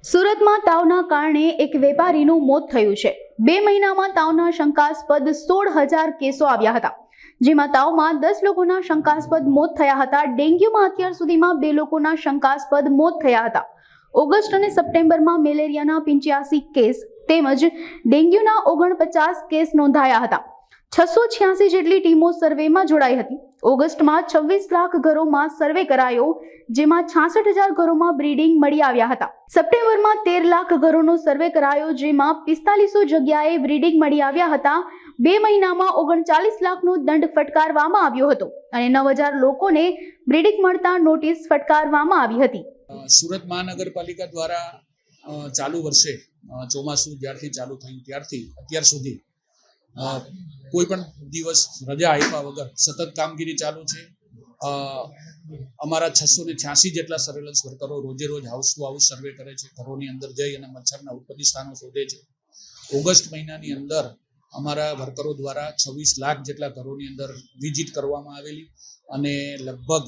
સુરતમાં તાવના કારણે એક વેપારીનું મોત થયું છે। 2 મહિનામાં તાવના શંકાસ્પદ 16,000 કેસો આવ્યા હતા, જેમાં તાવમાં 10 લોકોના શંકાસ્પદ મોત થયા હતા। ડેન્ગ્યુમાં અત્યાર સુધીમાં 2 લોકોના શંકાસ્પદ મોત થયા હતા। ઓગસ્ટ અને સપ્ટેમ્બરમાં મેલેરિયાના 85 કેસ તેમજ ડેન્ગ્યુના 49 કેસ નોંધાયા હતા। 686 જેટલી ટીમો સર્વેમાં જોડાઈ હતી। ઓગસ્ટમાં 26 લાખ ઘરોમાં સર્વે કરાયો, જેમાં 66,000 ઘરોમાં બ્રીડિંગ મળી આવ્યા હતા। સપ્ટેમ્બરમાં 13 લાખ ઘરોનો સર્વે કરાયો, જેમાં 4500 જગ્યાએ બ્રીડિંગ મળી આવ્યા હતા। 2 મહિનામાં 39 લાખનો દંડ ફટકારવામાં આવ્યો હતો અને 9,000 લોકોને બ્રીડિંગ મળતા નોટિસ ફટકારવામાં આવી હતી। સુરત મહાનગરપાલિકા દ્વારા ચાલુ વર્ષે ચોમાસું જ્યારથી ચાલુ થયું ત્યારથી અત્યાર સુધી કોઈ પણ દિવસ રજા આપ્યા વગર સતત કામગીરી ચાલુ છે। અમારા 686 જેટલા સર્વેલન્સ વર્કરો રોજે રોજ હાઉસ ટુ હાઉસ સર્વે કરે છે, ઘરોની અંદર જઈ અને મચ્છરના ઉત્પત્તિ સ્થાનો શોધે છે। ઓગસ્ટ મહિનાની અંદર અમારા વર્કરો દ્વારા 26 લાખ જેટલા ઘરોની અંદર વિઝિટ કરવામાં આવેલી અને લગભગ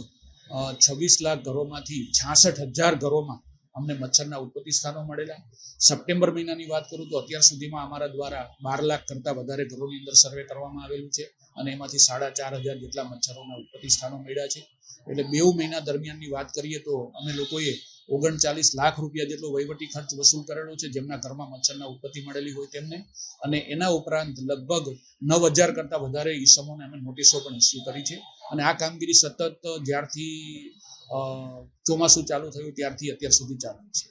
26 લાખ ઘરોમાંથી 66,000 ઘરોમાં અમને મચ્છરના ઉત્પત્તિ સ્થાનો મળેલા। સપ્ટેમ્બર મહિનાની વાત કરું તો અત્યાર સુધીમાં અમારા દ્વારા 12 લાખ કરતાં વધારે ઘરોની અંદર સર્વે કરવામાં આવેલું છે અને એમાંથી 4,500 જેટલા મચ્છરોના ઉત્પત્તિ સ્થાનો મળ્યા છે। એટલે 2 મહિના દરમિયાનની વાત કરીએ તો અમે લોકોએ 39 લાખ રૂપિયા જેટલો વહીવટી ખર્ચ વસૂલ કરેલો છે, જેમના ઘરમાં મચ્છરના ઉત્પત્તિ મળેલી હોય તેમને, અને એના ઉપરાંત લગભગ 9,000 કરતાં વધારે ઈસમોને અમે નોટિસો પણ ઇસ્યુ કરી છે। અને આ કામગીરી સતત જ્યારથી ચોમાસું ચાલુ થયું ત્યારથી અત્યાર સુધી ચાલુ છે।